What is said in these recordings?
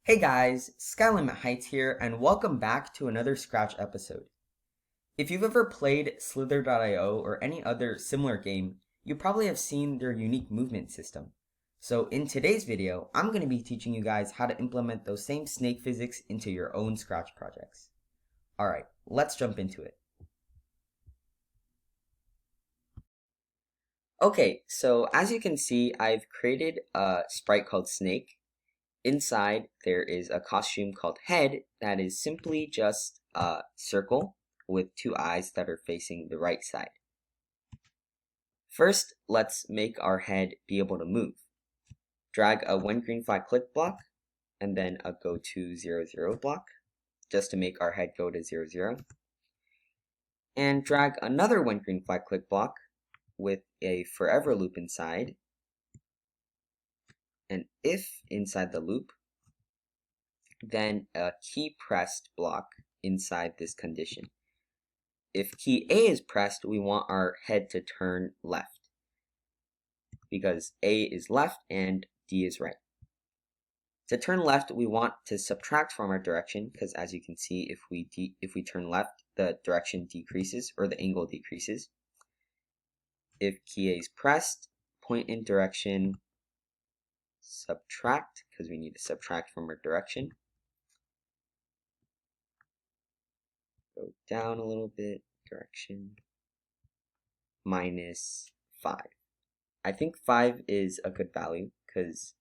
Hey guys, Skylimit Heights here, and welcome back to another Scratch episode. If you've ever played Slither.io or any other similar game, you probably have seen their unique movement system. So in today's video, I'm going to be teaching you guys how to implement those same snake physics into your own Scratch projects. Alright, let's jump into it. Okay, so as you can see, I've created a sprite called Snake. Inside, there is a costume called Head that is simply just a circle with two eyes that are facing the right side. First, let's make our head be able to move. Drag a when green flag click block and then a go to 0, 0 block just to make our head go to 0, 0. And drag another when green flag click block with a forever loop inside, and if inside the loop, then a key pressed block inside this condition. If key A is pressed, we want our head to turn left because A is left and D is right. To turn left, we want to subtract from our direction because as you can see, if we turn left, the direction decreases or the angle decreases. If key A is pressed, point in direction, subtract because we need to subtract from our direction. Go down a little bit, direction, minus 5. I think 5 is a good value because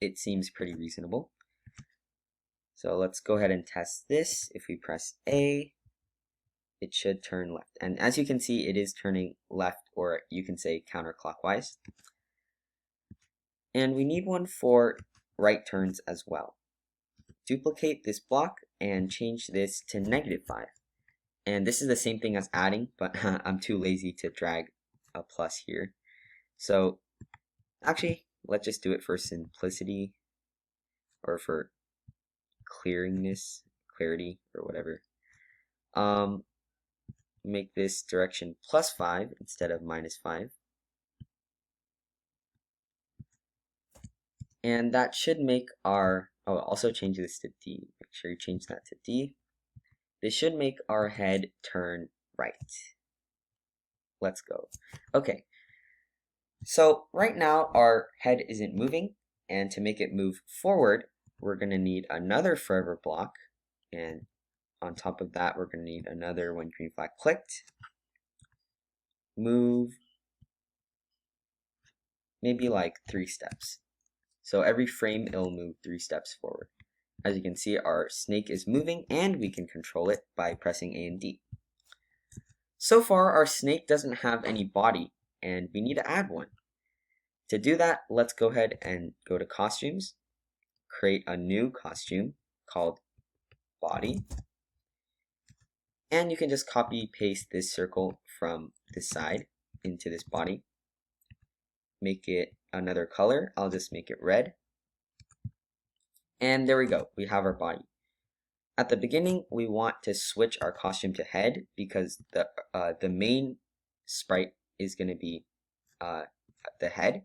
it seems pretty reasonable. So let's go ahead and test this. If we press A, it should turn left. And as you can see, it is turning left, or you can say counterclockwise. And we need one for right turns as well. Duplicate this block and change this to -5. And this is the same thing as adding, but I'm too lazy to drag a plus here. So actually, let's just do it for simplicity or for clarity, or whatever. Make this direction +5 instead of -5. And that should make our, oh, also change this to D. Make sure you change that to D. This should make our head turn right. Let's go. Okay. So right now our head isn't moving, and to make it move forward, we're going to need another forever block, and on top of that we're going to need another when green flag clicked. Move maybe like 3 steps. So every frame it'll move 3 steps forward. As you can see, our snake is moving and we can control it by pressing A and D. So far our snake doesn't have any body and we need to add one. To do that, let's go ahead and go to costumes, create a new costume called body, and you can just copy paste this circle from this side into this body. Make it another color. I'll just make it red. And there we go. We have our body. At the beginning, we want to switch our costume to head because the main sprite is going to be the head.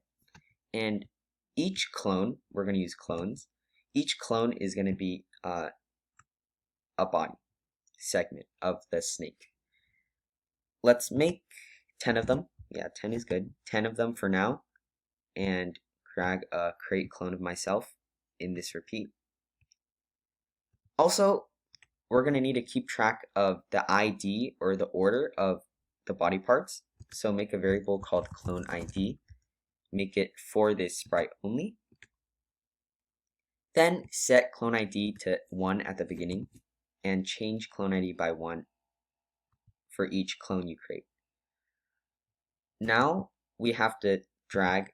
And each clone, we're going to use clones. Each clone is going to be a body segment of the snake. Let's make 10 of them. Yeah, 10 is good. 10 of them for now. And drag a create clone of myself in this repeat. Also, we're going to need to keep track of the ID or the order of the body parts. So make a variable called clone ID. Make it for this sprite only. Then set clone ID to 1 at the beginning and change clone ID by 1 for each clone you create. Now we have to drag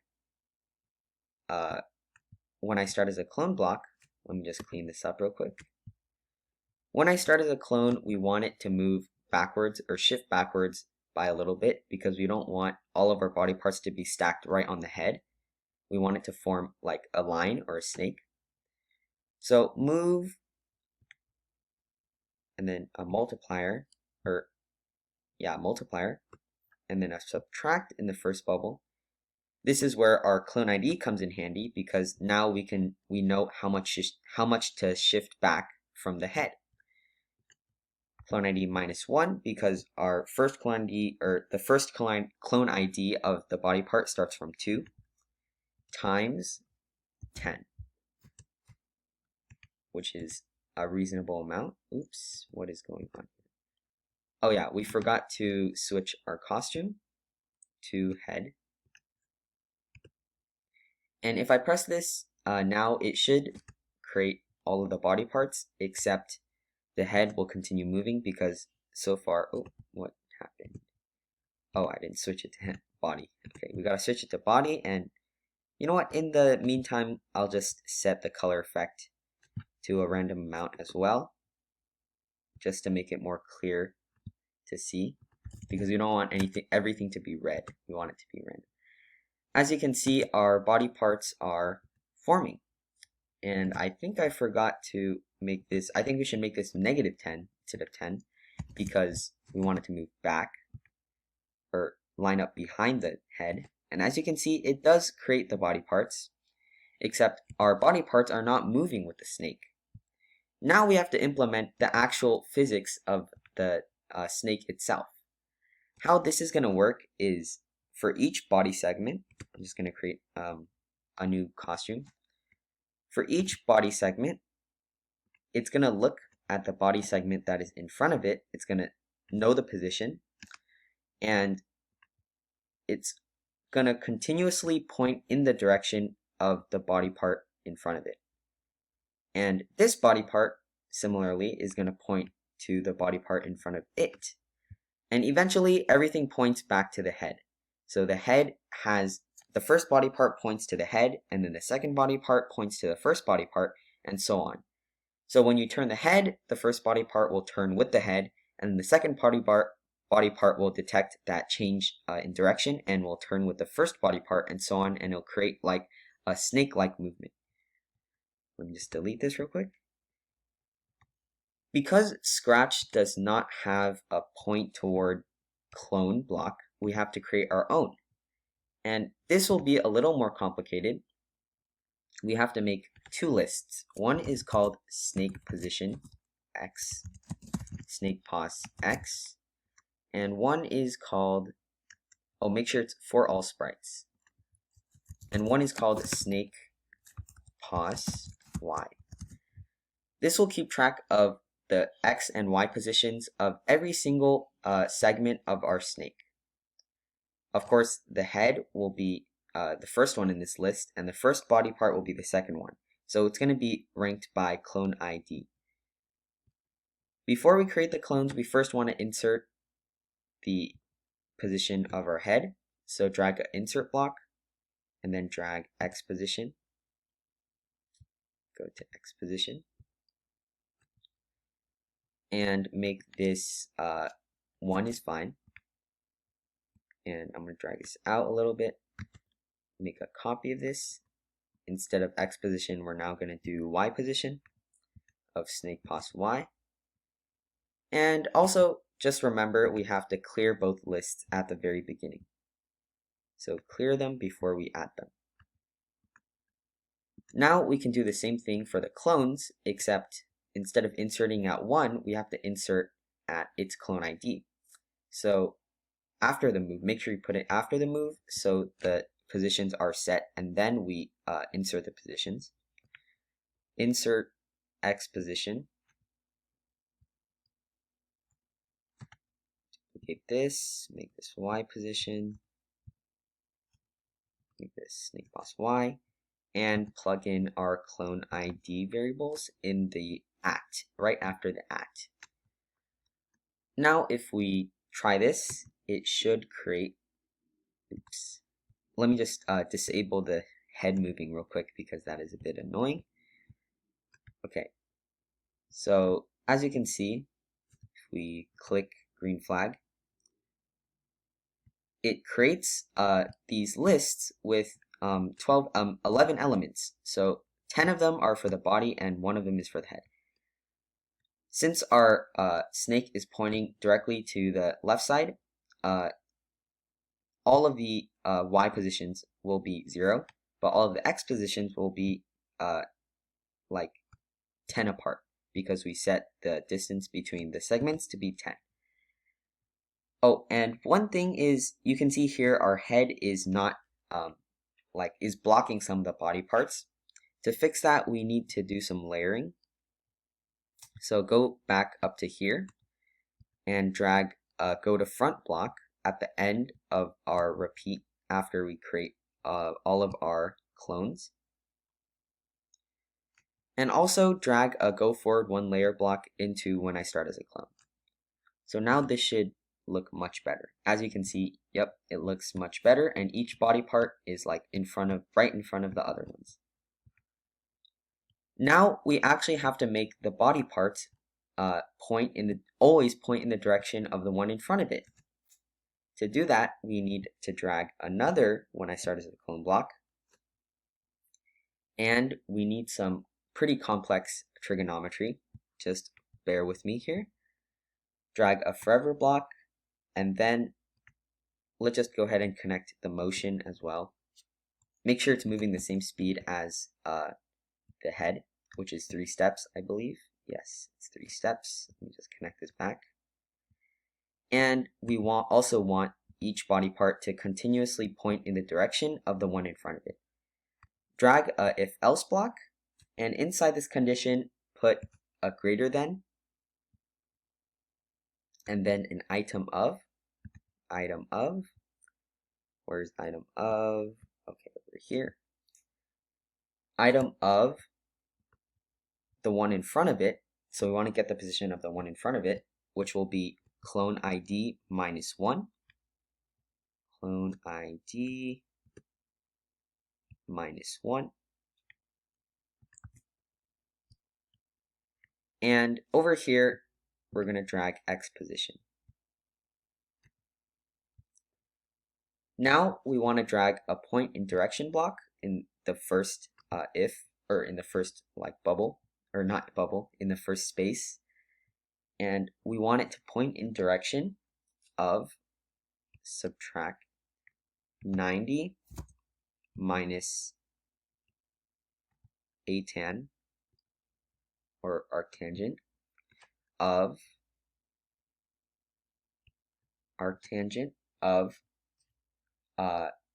when I start as a clone block. Let me just clean this up real quick. When I start as a clone, we want it to move backwards or shift backwards by a little bit because we don't want all of our body parts to be stacked right on the head. We want it to form like a line or a snake. So move, and then a multiplier, multiplier, and then a subtract in the first bubble, This is where our clone ID comes in handy because now we know how much to shift back from the head. Clone ID -1 because our first clone ID, or the first clone ID of the body part, starts from 2 times 10, which is a reasonable amount. Oops, what is going on? Oh yeah, we forgot to switch our costume to head. And if I press this, now it should create all of the body parts, except the head will continue moving because so far, oh, what happened? Oh, I didn't switch it to body. Okay, we gotta switch it to body, and you know what? In the meantime, I'll just set the color effect to a random amount as well, just to make it more clear to see, because we don't want everything to be red. We want it to be random. As you can see, our body parts are forming. And I think I forgot to make this, I think we should make this -10 instead of 10, because we want it to move back, or line up behind the head. And as you can see, it does create the body parts, except our body parts are not moving with the snake. Now we have to implement the actual physics of the snake itself. How this is going to work is, for each body segment, I'm just going to create a new costume. For each body segment, it's going to look at the body segment that is in front of it. It's going to know the position, and it's going to continuously point in the direction of the body part in front of it. And this body part, similarly, is going to point to the body part in front of it. And eventually, everything points back to the head. So the head has, the first body part points to the head, and then the second body part points to the first body part, and so on. So when you turn the head, the first body part will turn with the head, and the second body part will detect that change in direction and will turn with the first body part, and so on, and it'll create like a snake-like movement. Let me just delete this real quick. Because Scratch does not have a point toward clone block, we have to create our own. And this will be a little more complicated. We have to make two lists. One is called snake position X, snake pos X, and one is called, oh, make sure it's for all sprites. And one is called snake pos Y. This will keep track of the X and Y positions of every single segment of our snake. Of course, the head will be the first one in this list, and the first body part will be the second one. So it's going to be ranked by clone ID. Before we create the clones, we first want to insert the position of our head. So drag an insert block, and then drag X position. Go to X position. And make this 1 is fine. And I'm going to drag this out a little bit, make a copy of this. Instead of X position, we're now going to do Y position of snake pos Y. And also, just remember, we have to clear both lists at the very beginning. So clear them before we add them. Now we can do the same thing for the clones, except instead of inserting at 1, we have to insert at its clone ID. So after the move, make sure you put it after the move so the positions are set, and then we insert the positions. Insert X position. Duplicate this, make this Y position, make this snake pos Y, and plug in our clone ID variables in the at, right after the at. Now if we try this, it should create, oops, let me just disable the head moving real quick because that is a bit annoying. Okay, so as you can see, if we click green flag, it creates these lists with 11 elements. So 10 of them are for the body and 1 of them is for the head. Since our snake is pointing directly to the left side, all of the Y positions will be 0, but all of the x positions will be like 10 apart because we set the distance between the segments to be 10. Oh, and one thing is you can see here our head is not is blocking some of the body parts. To fix that, we need to do some layering. So go back up to here and drag go to front block at the end of our repeat after we create all of our clones. And also drag a go forward one layer block into when I start as a clone. So now this should look much better. As you can see, yep, it looks much better, and each body part is like right in front of the other ones. Now we actually have to make the body parts always point in the direction of the one in front of it. To do that, we need to drag another when I start as a clone block, and we need some pretty complex trigonometry. Just bear with me here. Drag a forever block, and then let's just go ahead and connect the motion as well. Make sure it's moving the same speed as the head, which is 3 steps, I believe. Yes, it's 3 steps. Let me just connect this back. And we also want each body part to continuously point in the direction of the one in front of it. Drag a if else block, and inside this condition, put a greater than, and then an item of, where's item of? Okay, over here. Item of the one in front of it, so we want to get the position of the one in front of it, which will be clone ID minus 1, clone ID minus 1, and over here we're going to drag X position. Now we want to drag a point in direction block in the first in the first bubble, or not bubble, in the first space, and we want it to point in direction of subtract 90 minus atan, or arctangent, of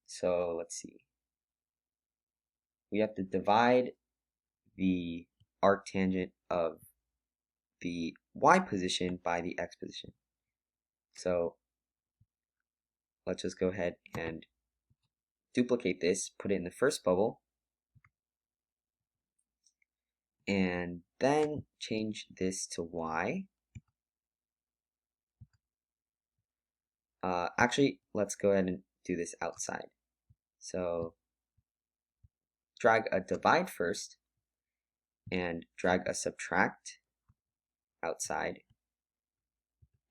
so let's see, we have to divide the arctangent of the y position by the x position. So let's just go ahead and duplicate this, put it in the first bubble, and then change this to y. Actually, let's go ahead and do this outside. So drag a divide first, and drag a subtract outside,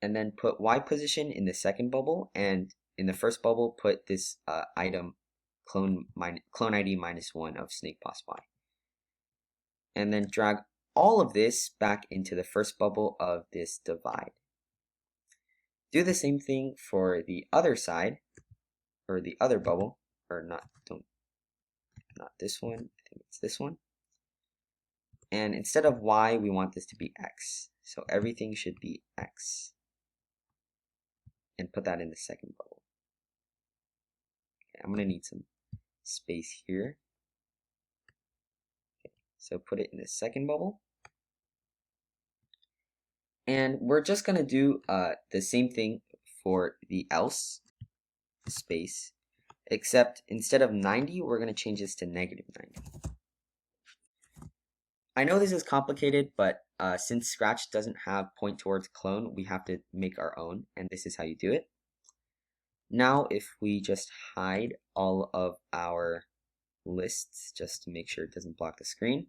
and then put y position in the second bubble, and in the first bubble put this item clone ID minus 1 of snake boss y, and then drag all of this back into the first bubble of this divide. Do the same thing for the other side, or the other bubble, or not this one, I think it's this one. And instead of y, we want this to be x. So everything should be x. And put that in the second bubble. Okay, I'm going to need some space here. Okay, so put it in the second bubble. And we're just going to do the same thing for the else space, except instead of 90, we're going to change this to negative 90. I know this is complicated, but since Scratch doesn't have point towards clone, we have to make our own, and this is how you do it. Now, if we just hide all of our lists, just to make sure it doesn't block the screen,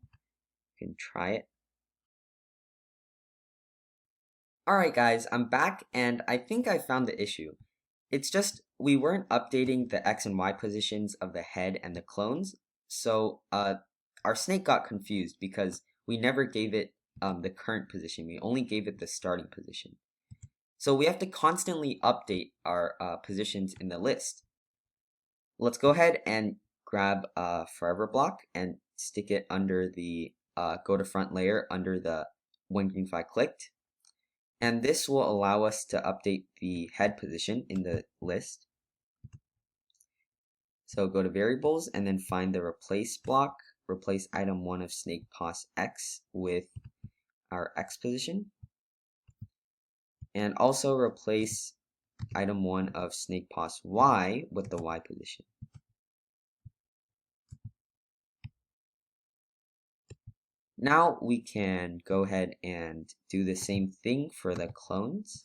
you can try it. Alright guys, I'm back, and I think I found the issue. It's just we weren't updating the X and Y positions of the head and the clones, so our snake got confused because we never gave it the current position. We only gave it the starting position. So we have to constantly update our positions in the list. Let's go ahead and grab a forever block and stick it under the go to front layer under the when green flag clicked. And this will allow us to update the head position in the list. So go to variables and then find the replace block, replace item 1 of snake pos x with our x position. And also replace item 1 of snake pos y with the y position. Now we can go ahead and do the same thing for the clones.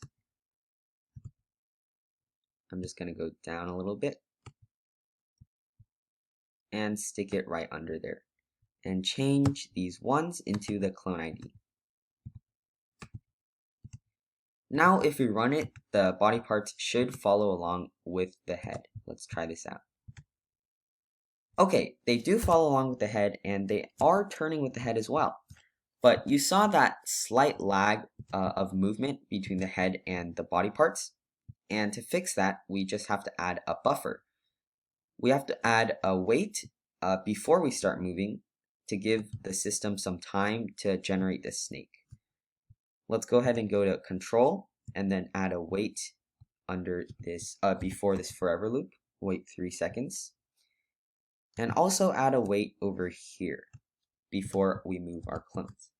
I'm just going to go down a little bit and stick it right under there and change these ones into the clone ID. Now if we run it, the body parts should follow along with the head. Let's try this out. Okay, they do follow along with the head and they are turning with the head as well. But you saw that slight lag of movement between the head and the body parts. And to fix that, we just have to add a buffer. We have to add a wait before we start moving to give the system some time to generate the snake. Let's go ahead and go to control and then add a wait under this before this forever loop. Wait 3 seconds. And also add a wait over here before we move our clones.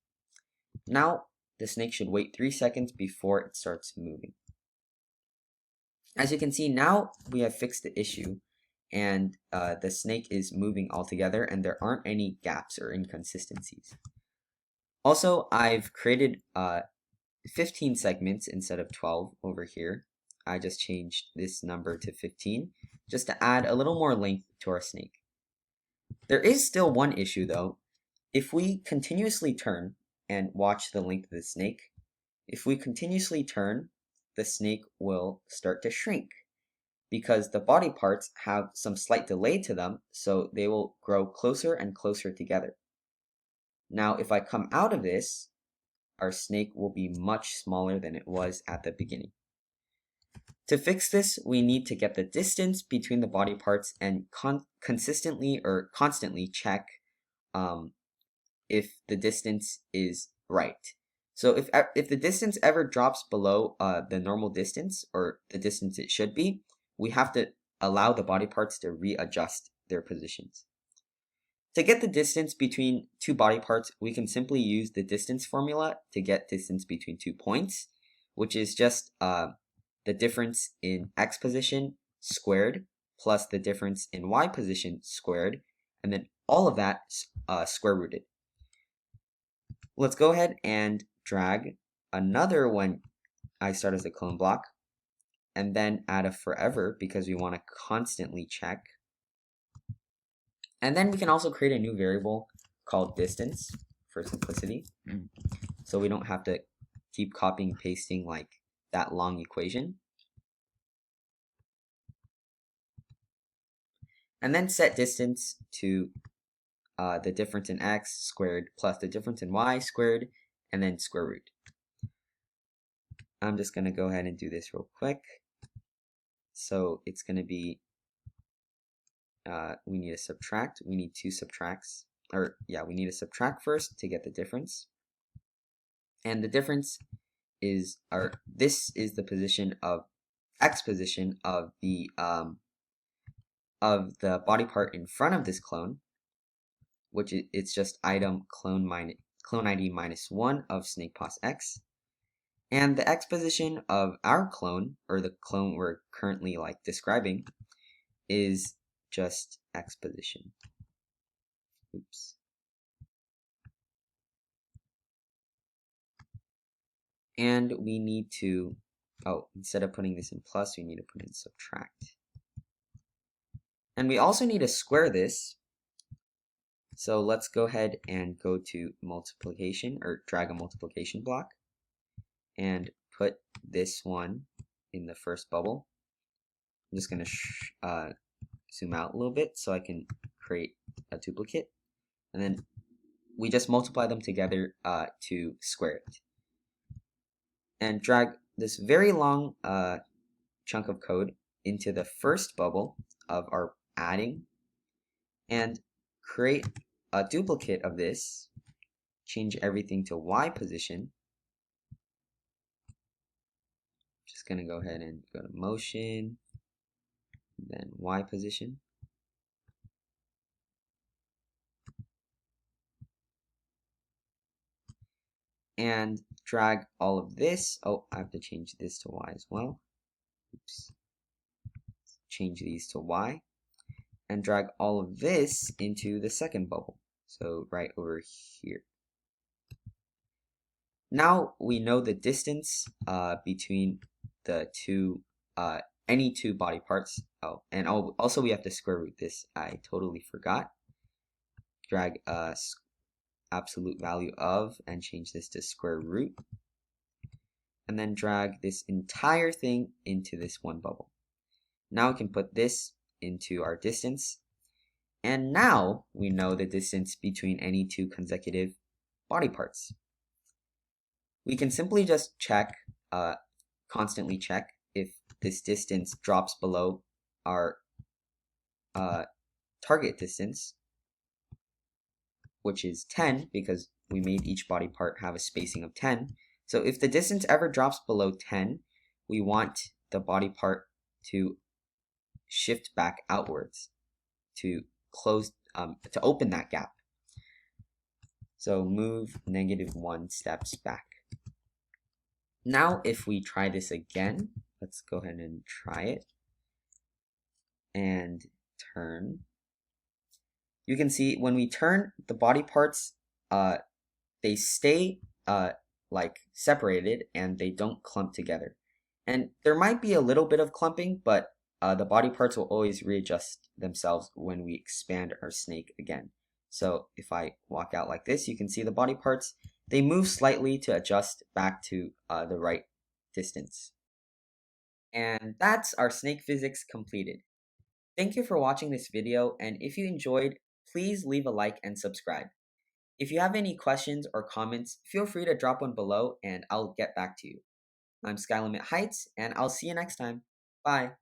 Now the snake should wait 3 seconds before it starts moving. As you can see, now we have fixed the issue and the snake is moving altogether and there aren't any gaps or inconsistencies. Also, I've created 15 segments instead of 12 over here. I just changed this number to 15 just to add a little more length to our snake. There is still one issue though. If we continuously turn and watch the length of the snake, if we continuously turn, the snake will start to shrink because the body parts have some slight delay to them, so they will grow closer and closer together. Now, if I come out of this, our snake will be much smaller than it was at the beginning. To fix this, we need to get the distance between the body parts and consistently or constantly check if the distance is right. So if the distance ever drops below the normal distance or the distance it should be, we have to allow the body parts to readjust their positions. To get the distance between two body parts, we can simply use the distance formula to get distance between 2 points, which is just the difference in x position squared plus the difference in y position squared, and then all of that square rooted. Let's go ahead and drag another one I start as a clone block, and then add a forever because we want to constantly check. And then we can also create a new variable called distance for simplicity. So we don't have to keep copying and pasting like that long equation. And then set distance to the difference in x squared plus the difference in y squared, and then square root. I'm just going to go ahead and do this real quick. So it's going to be, we need to subtract, we need 2 subtracts, or yeah, we need to subtract first to get the difference. And the difference is, this is the position of, x position of the body part in front of this clone, which it's just item clone ID -1 of snake pos x. And the x position of our clone, or the clone we're currently like describing, is just x position. Oops. And we need to, instead of putting this in plus, we need to put in subtract. And we also need to square this. So let's go ahead and go to multiplication, or drag a multiplication block, and put this one in the first bubble. I'm just going to zoom out a little bit so I can create a duplicate. And then we just multiply them together to square it. And drag this very long chunk of code into the first bubble of our adding, and create a duplicate of this, change everything to Y position. Just gonna go ahead and go to motion, then Y position. And drag all of this. Oh, I have to change this to Y as well. Oops. Change these to Y. And drag all of this into the second bubble. So right over here. Now we know the distance between the two, any two body parts. Oh, and also we have to square root this. I totally forgot. Drag absolute value of and change this to square root. And then drag this entire thing into this one bubble. Now we can put this into our distance. And now we know the distance between any two consecutive body parts. We can simply just check, constantly check if this distance drops below our target distance, which is 10 because we made each body part have a spacing of 10. So if the distance ever drops below 10, we want the body part to shift back outwards to close, to open that gap. So move -1 steps back. Now if we try this again, let's go ahead and try it and turn. You can see when we turn the body parts, they stay like separated and they don't clump together. And there might be a little bit of clumping, but the body parts will always readjust themselves when we expand our snake again. So if I walk out like this, you can see the body parts, they move slightly to adjust back to the right distance. And that's our snake physics completed. Thank you for watching this video, and if you enjoyed, please leave a like and subscribe. If you have any questions or comments, feel free to drop one below and I'll get back to you. I'm Skylimit Heights, and I'll see you next time. Bye.